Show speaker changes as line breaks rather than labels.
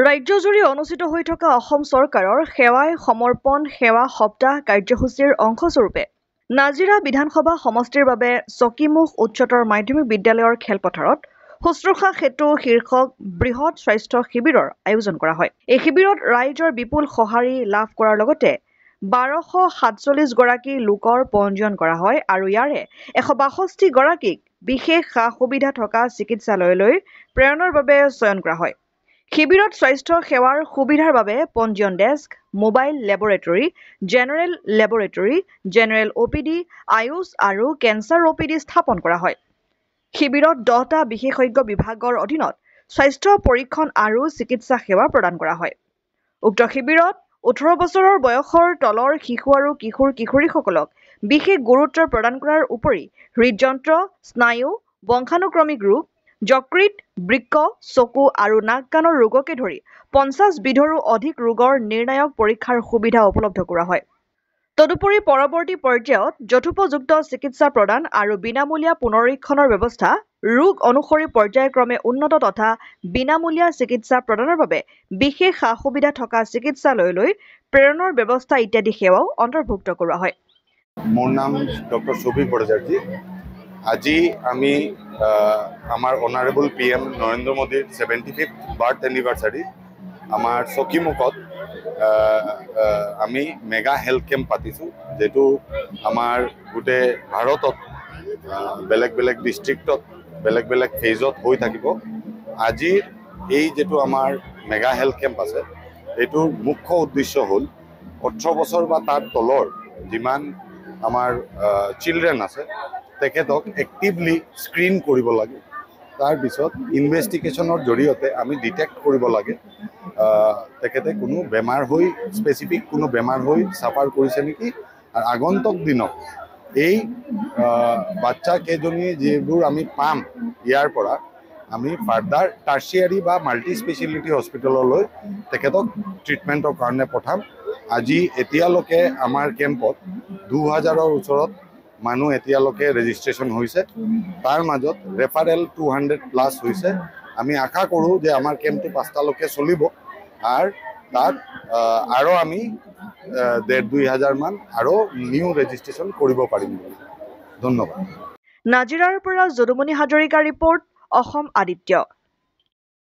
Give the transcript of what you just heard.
ৰাজ্যজুৰি অনুষ্ঠিত হৈ থকা অসম চৰকাৰৰ সেৱাই সমৰ্পণ সেৱা সপ্তাহ কাৰ্যসূচীৰ অংশস্বৰূপে নাজিৰা বিধানসভা সমষ্টিৰ বাবে চকীমুখ উচ্চতৰ মাধ্যমিক বিদ্যালয়ৰ খেলপথাৰত শুশ্ৰূষা সেতু শীৰ্ষক বৃহৎ স্বাস্থ্য শিবিৰৰ আয়োজন কৰা হয়। এই শিবিৰত ৰাইজৰ বিপুল সঁহাৰি লাভ কৰাৰ লগতে 1247 গৰাকী লোকৰ পঞ্জীয়ন কৰা হয় আৰু ইয়াৰে 162 গৰাকীক বিশেষ সা-সুবিধা থকা চিকিৎসালয়লৈ প্ৰেৰণৰ বাবে চয়ন কৰা হয়। শিবিৰত স্বাস্থ্য সেৱাৰ সুবিধাৰ বাবে পঞ্জীয়ন desk, mobile laboratory, general laboratory, general OPD, Ayush আৰু কেঞ্চাৰ OPD স্থাপন কৰা হয়। শিবিৰত 10টা বিশেষজ্ঞ বিভাগৰ অধীনত স্বাস্থ্য পৰীক্ষণ আৰু চিকিৎসা সেৱা প্ৰদান কৰা হয়। উক্ত শিবিৰত 18 বছৰৰ বয়সৰ তলৰ শিশু আৰু কিশোৰ-কিশোৰীসকলক বিশেষ গুৰুত্ব প্ৰদান কৰাৰ উপৰি হৃদযন্ত্ৰ, স্নায়ু, বংশানুক্ৰমিক ৰোগ, যকৃত, বৃক্ক, চকু আৰু নাক-কাণৰ ৰোগকে ধৰি 50 বিধৰো অধিক ৰোগৰ নিৰ্ণায়ক পৰীক্ষাৰ সুবিধা উপলব্ধ কৰা হয়। তদুপৰি পৰৱৰ্তী পৰ্যায়ত যথোপযুক্ত চিকিৎসা প্ৰদান আৰু বিনামূলীয়া পুনৰীক্ষণৰ ব্যৱস্থা, ৰোগ অনুসৰি পৰ্যায়ক্ৰমে উন্নত তথা বিনামূলীয়া চিকিৎসা প্ৰদানৰ বাবে বিশেষ সা-সুবিধা থকা চিকিৎসালয়লৈ প্ৰেৰণৰ ব্যৱস্থা ইত্যাদি সেৱাও অন্তৰ্ভুক্ত কৰা হয়।
মোৰ নাম ডক্টৰ শফিক ভট্টাচাৰ্য। আজি আমি আমাৰ অনাৰেবল PM নৰেন্দ্ৰ মোদীৰ 75th বাৰ্থ এনিভাৰ্চাৰী আমাৰ চকীমুখত আমি মেগা হেল্থ কেম্প পাতিছোঁ, যিটো আমাৰ গোটেই ভাৰতত বেলেগ বেলেগ ডিষ্ট্ৰিক্টত বেলেগ বেলেগ ফেজত হৈ থাকিব। আজিৰ এই যিটো আমাৰ মেগা হেল্থ কেম্প আছে, এইটোৰ মুখ্য উদ্দেশ্য হ'ল 18 বছৰ বা তাৰ তলৰ যিমান আমাৰ চিলড্ৰেন আছে তেখেতক এক্টিভলি স্ক্ৰীন কৰিব লাগে। তাৰপিছত ইনভেষ্টিগেশ্যনৰ জৰিয়তে আমি ডিটেক্ট কৰিব লাগে তেখেতে কোনো বেমাৰ হৈ স্পেচিফিক কোনো বেমাৰ হৈ চাফাৰ কৰিছে নেকি। আৰু আগন্তুক দিনত এই বাচ্চা কেইজনী যিবোৰ আমি পাম, ইয়াৰ পৰা আমি ফাৰ্দাৰ টাৰ্চিয়াৰী বা মাল্টি স্পেচিয়েলিটি হস্পিটেললৈ তেখেতক ট্ৰিটমেণ্টৰ কাৰণে পঠাম। আজি এতিয়ালৈকে আমাৰ কেম্পত 2000ৰ ওচৰত মানুহ এতিয়ালৈকে ৰেজিষ্ট্ৰেশ্যন হৈছে। তাৰ মাজত ৰেফাৰেল 200+ হৈছে। আমি আশা কৰোঁ যে আমাৰ কেম্পটো 5টালৈকে চলিব আৰু তাত আৰু আমি 1500-2000 মান আৰু নিউ ৰেজিষ্ট্ৰেশ্যন কৰিব পাৰিম। ধন্যবাদ।
নাজিৰাৰ পৰা যদুমণি হাজৰিকা ৰিপৰ্ট, অসম আদিত্য।